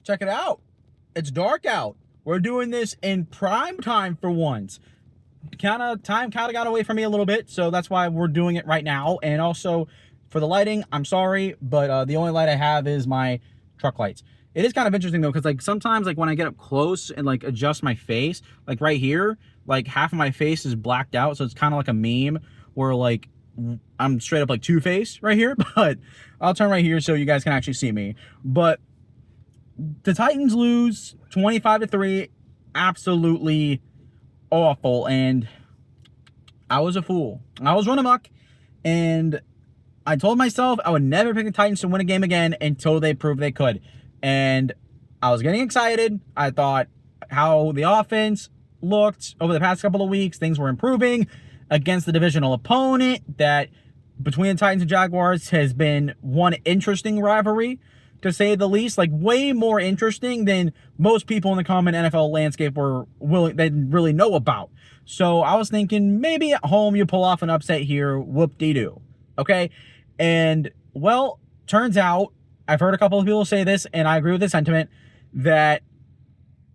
Check it out. It's dark out. We're doing this in prime time for once. Time kind of got away from me a little bit, so that's why we're doing it right now. And also, for the lighting, I'm sorry, but the only light I have is my truck lights. It is kind of interesting, though, because, like, sometimes, like, when I get up close and, like, adjust my face, like, right here, like, half of my face is blacked out, so it's kind of like a meme where, like, I'm straight up, like, Two-Face right here, but I'll turn right here so you guys can actually see me. But the Titans lose 25-3, absolutely awful, and I was a fool. I was running amok, and I told myself I would never pick the Titans to win a game again until they proved they could. And I was getting excited. I thought how the offense looked over the past couple of weeks, things were improving against the divisional opponent that between the Titans and Jaguars has been one interesting rivalry, to say the least, like way more interesting than most people in the common NFL landscape were willing, they didn't really know about. So I was thinking maybe at home you pull off an upset here, whoop-de-doo, okay? And, well, turns out, I've heard a couple of people say this, and I agree with the sentiment, that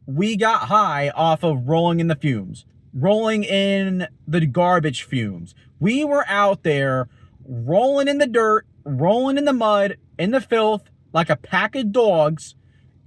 we got high off of rolling in the fumes, rolling in the garbage fumes. We were out there rolling in the dirt, rolling in the mud, in the filth, like a pack of dogs,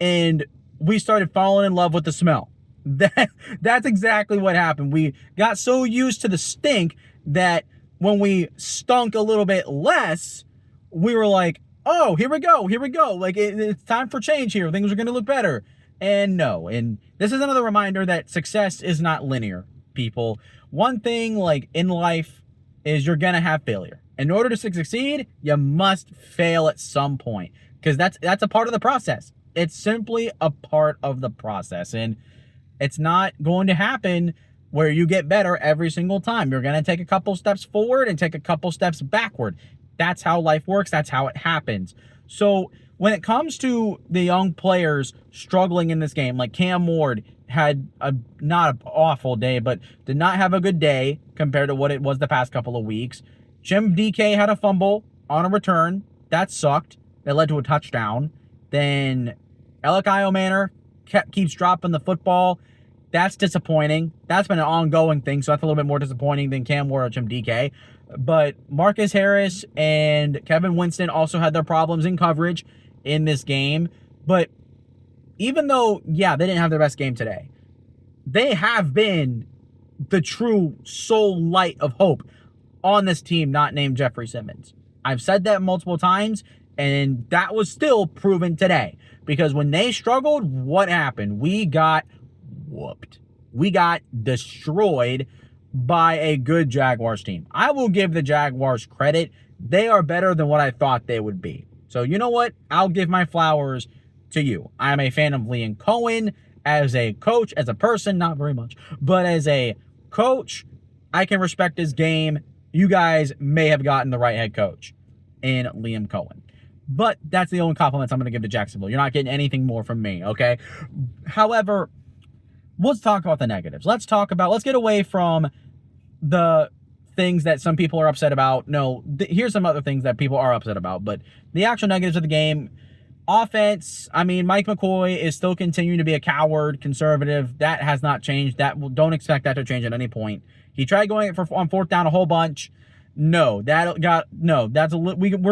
and we started falling in love with the smell. That's exactly what happened. We got so used to the stink that when we stunk a little bit less, we were like, oh, here we go. Like, it's time for change here. Things are going to look better. And no. And this is another reminder that success is not linear, people. One thing, like, in life is you're going to have failure. In order to succeed, you must fail at some point, because that's a part of the process. It's simply a part of the process, and it's not going to happen where you get better every single time. You're going to take a couple steps forward and take a couple steps backward. That's how life works. That's how it happens. So when it comes to the young players struggling in this game, like Cam Ward had not an awful day, but did not have a good day compared to what it was the past couple of weeks. Jim DK had a fumble on a return. That sucked. That led to a touchdown. Then Io Manor keeps dropping the football. That's disappointing. That's been an ongoing thing, so that's a little bit more disappointing than Cam Ward or Jim DK. But Marcus Harris and Kevin Winston also had their problems in coverage in this game. But even though, yeah, they didn't have their best game today, they have been the true sole light of hope on this team not named Jeffrey Simmons. I've said that multiple times, and that was still proven today. Because when they struggled, what happened? We got whooped. We got destroyed by a good Jaguars team. I will give the Jaguars credit. They are better than what I thought they would be. So you know what? I'll give my flowers to you. I'm a fan of Liam Cohen as a coach, as a person, not very much. But as a coach, I can respect his game. You guys may have gotten the right head coach in Liam Cohen. But that's the only compliments I'm going to give to Jacksonville. You're not getting anything more from me, okay? However, let's talk about the negatives. Let's get away from the things that some people are upset about. No, here's some other things that people are upset about. But the actual negatives of the game, offense, I mean, Mike McCoy is still continuing to be a coward, conservative. That has not changed. Don't expect that to change at any point. He tried going on fourth down a whole bunch. No, we're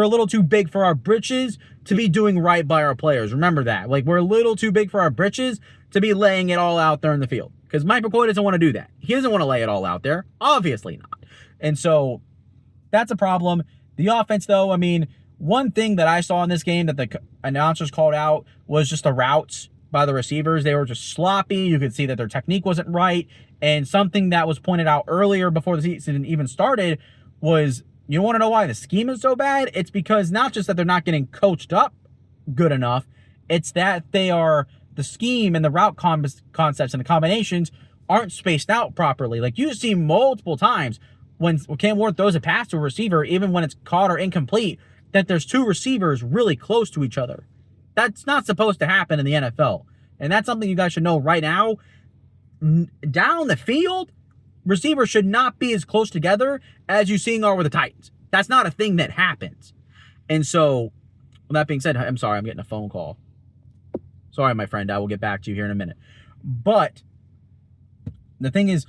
a little too big for our britches to be doing right by our players. Remember that. Like, we're a little too big for our britches to be laying it all out there in the field. Because Mike McCoy doesn't want to do that. He doesn't want to lay it all out there. Obviously not. And so that's a problem. The offense, though, I mean, one thing that I saw in this game that the announcers called out was just the routes by the receivers. They were just sloppy. You could see that their technique wasn't right. And something that was pointed out earlier before the season even started was, you want to know why the scheme is so bad? It's because not just that they're not getting coached up good enough, it's that the scheme and the route concepts and the combinations aren't spaced out properly. Like, you see multiple times when Cam Ward throws a pass to a receiver, even when it's caught or incomplete, that there's two receivers really close to each other. That's not supposed to happen in the NFL. And that's something you guys should know right now. Down the field, receivers should not be as close together as you seeing are with the Titans. That's not a thing that happens. And so, with that being said, I'm sorry, I'm getting a phone call. Sorry, my friend, I will get back to you here in a minute. But the thing is,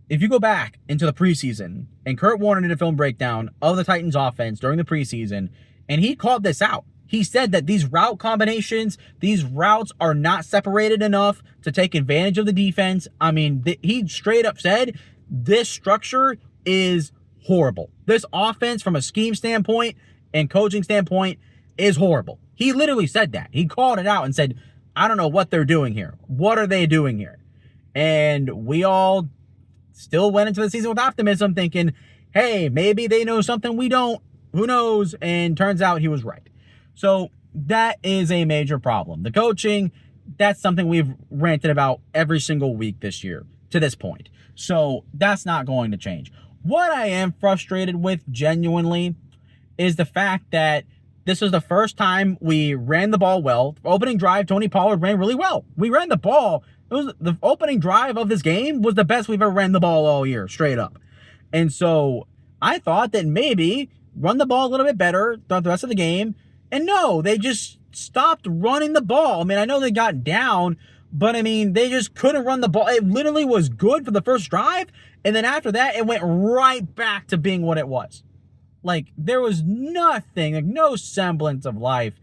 if you go back into the preseason, and Kurt Warner did a film breakdown of the Titans offense during the preseason, and he called this out. He said that these route combinations, these routes are not separated enough to take advantage of the defense. I mean, he straight up said this structure is horrible. This offense, from a scheme standpoint and coaching standpoint, is horrible. He literally said that. He called it out and said, I don't know what they're doing here. What are they doing here? And we all still went into the season with optimism, thinking, hey, maybe they know something we don't. Who knows? And turns out he was right. So that is a major problem. The coaching, that's something we've ranted about every single week this year to this point. So that's not going to change. What I am frustrated with, genuinely, is the fact that this was the first time we ran the ball well. Opening drive, Tony Pollard ran really well. We ran the ball. It was the opening drive of this game was the best we've ever ran the ball all year, straight up. And so I thought that maybe run the ball a little bit better throughout the rest of the game. And no, they just stopped running the ball. I mean, I know they got down, but I mean, they just couldn't run the ball. It literally was good for the first drive. And then after that, it went right back to being what it was. Like, there was nothing, like no semblance of life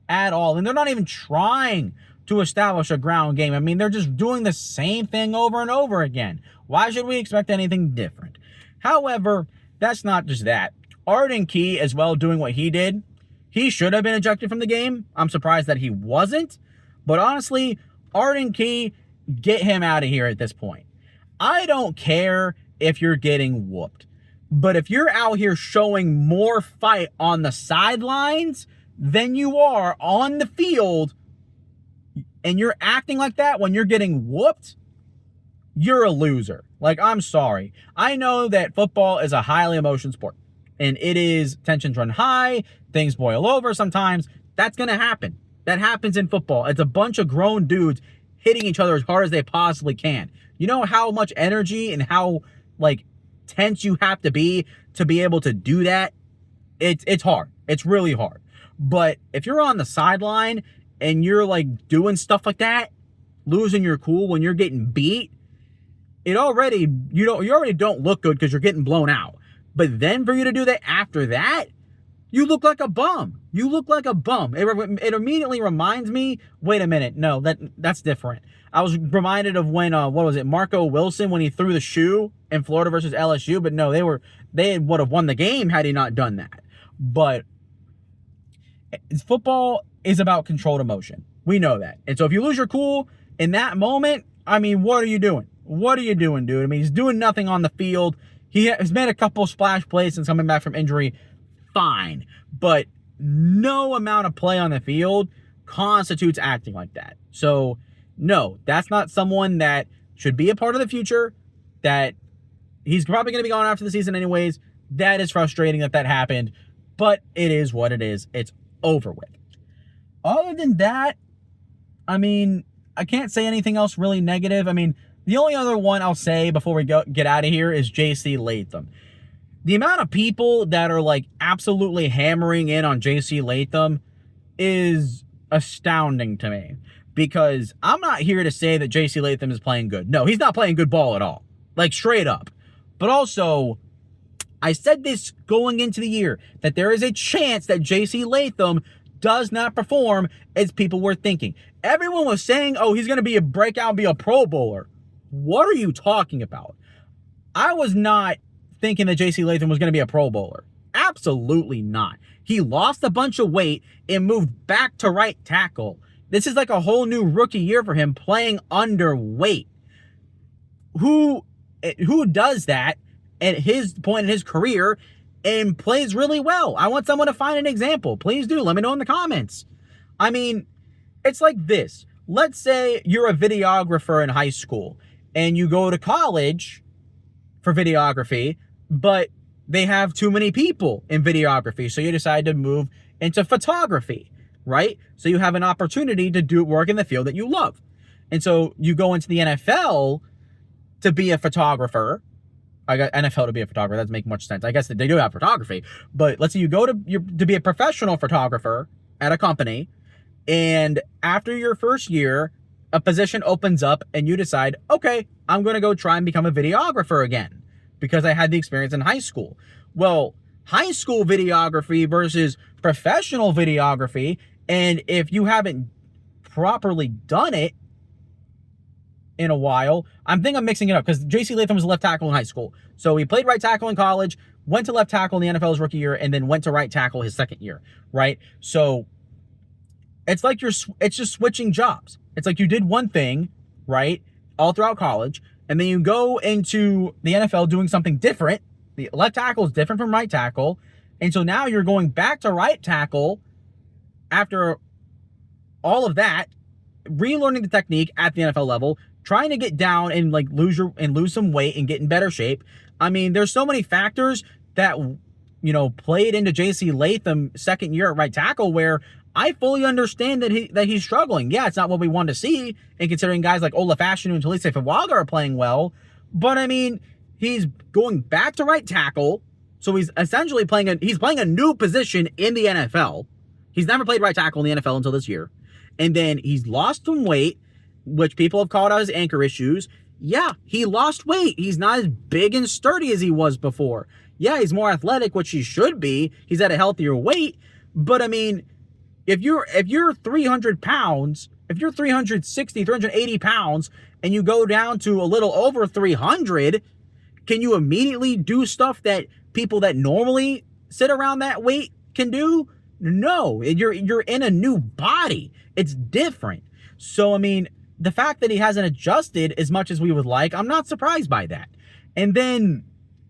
at all. And they're not even trying to establish a ground game. I mean, they're just doing the same thing over and over again. Why should we expect anything different? However, that's not just that. Arden Key as well doing what he did. He should have been ejected from the game. I'm surprised that he wasn't. But honestly, Arden Key, get him out of here at this point. I don't care if you're getting whooped. But if you're out here showing more fight on the sidelines than you are on the field, and you're acting like that when you're getting whooped, you're a loser. Like, I'm sorry. I know that football is a highly emotional sport. And it is, tensions run high, things boil over sometimes. That's going to happen. That happens in football. It's a bunch of grown dudes hitting each other as hard as they possibly can. You know how much energy and how, like, tense you have to be able to do that? It's hard. It's really hard. But if you're on the sideline and you're, like, doing stuff like that, losing your cool when you're getting beat, you already don't look good because you're getting blown out. But then for you to do that after that, you look like a bum. You look like a bum. It immediately reminds me, wait a minute, no, that's different. I was reminded of when, Marco Wilson, when he threw the shoe in Florida versus LSU, but no, they would have won the game had he not done that. But football is about controlled emotion. We know that. And so if you lose your cool in that moment, I mean, what are you doing? What are you doing, dude? I mean, he's doing nothing on the field. He has made a couple splash plays since coming back from injury. Fine. But no amount of play on the field constitutes acting like that. So, no, that's not someone that should be a part of the future, that he's probably going to be gone after the season anyways. That is frustrating that happened, but it is what it is. It's over with. Other than that, I mean, I can't say anything else really negative. I mean, the only other one I'll say before we get out of here is JC Latham. The amount of people that are, like, absolutely hammering in on JC Latham is astounding to me, because I'm not here to say that JC Latham is playing good. No, he's not playing good ball at all. Like, straight up. But also, I said this going into the year, that there is a chance that JC Latham does not perform as people were thinking. Everyone was saying, oh, he's going to be a breakout, be a Pro Bowler. What are you talking about? I was not thinking that JC Latham was going to be a Pro Bowler. Absolutely not. He lost a bunch of weight and moved back to right tackle. This is like a whole new rookie year for him, playing underweight. Who does that at his point in his career and plays really well? I want someone to find an example. Please do. Let me know in the comments. I mean, it's like this. Let's say you're a videographer in high school and you go to college for videography, but they have too many people in videography, so you decide to move into photography, right? So you have an opportunity to do work in the field that you love. And so you go into the NFL to be a photographer. I got NFL to be a photographer. That doesn't make much sense. I guess that they do have photography, but let's say you go to be a professional photographer at a company, And after your first year, a position opens up and you decide, okay, I'm going to go try and become a videographer again because I had the experience in high school. Well, high school videography versus professional videography, and if you haven't properly done it in a while, I'm mixing it up because JC Latham was a left tackle in high school. So he played right tackle in college, went to left tackle in the NFL his rookie year, and then went to right tackle his second year, right? So it's like it's just switching jobs. It's like you did one thing, right, all throughout college, and then you go into the NFL doing something different. The left tackle is different from right tackle, and so now you're going back to right tackle after all of that, relearning the technique at the NFL level, trying to get down and like lose some weight and get in better shape. I mean, there's so many factors that, you know, played into JC Latham's second year at right tackle where I fully understand that he's struggling. Yeah, it's not what we want to see, and considering guys like Ola Fashanu and Talise Fawaga are playing well, but I mean, he's going back to right tackle, so he's essentially playing a new position in the NFL. He's never played right tackle in the NFL until this year. And then he's lost some weight, which people have called out as anchor issues. Yeah, he lost weight. He's not as big and sturdy as he was before. Yeah, he's more athletic, which he should be. He's at a healthier weight. But I mean, if you're 300 pounds, if you're 360, 380 pounds, and you go down to a little over 300, can you immediately do stuff that people that normally sit around that weight can do? No, you're in a new body. It's different. So, I mean, the fact that he hasn't adjusted as much as we would like, I'm not surprised by that. And then,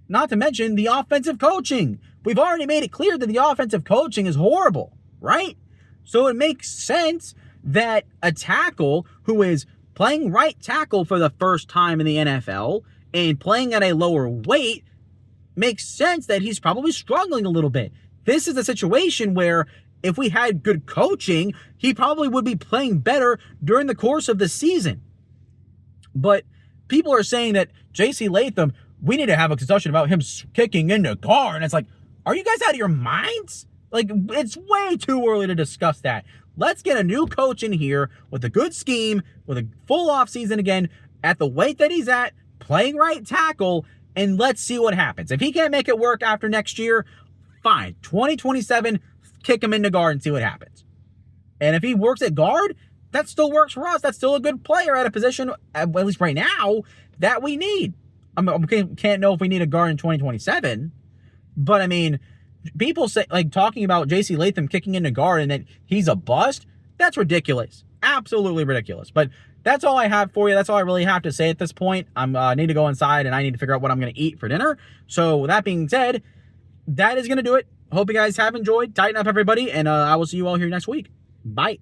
not to mention the offensive coaching. We've already made it clear that the offensive coaching is horrible, right? So it makes sense that a tackle who is playing right tackle for the first time in the NFL and playing at a lower weight makes sense that he's probably struggling a little bit. This is a situation where if we had good coaching, he probably would be playing better during the course of the season. But people are saying that JC Latham, we need to have a discussion about him kicking into guard. And it's like, are you guys out of your minds? Like, it's way too early to discuss that. Let's get a new coach in here with a good scheme, with a full offseason again, at the weight that he's at, playing right tackle, and let's see what happens. If he can't make it work after next year, fine. 2027, kick him into guard and see what happens. And if he works at guard, that still works for us. That's still a good player at a position, at least right now, that we need. I can't know if we need a guard in 2027, but I mean, people say, like, talking about JC Latham kicking into guard and that he's a bust, that's ridiculous. Absolutely ridiculous. But that's all I have for you. That's all I really have to say at this point. I need to go inside and I need to figure out what I'm going to eat for dinner. So with that being said, that is going to do it. Hope you guys have enjoyed. Tighten up, everybody, and I will see you all here next week. Bye.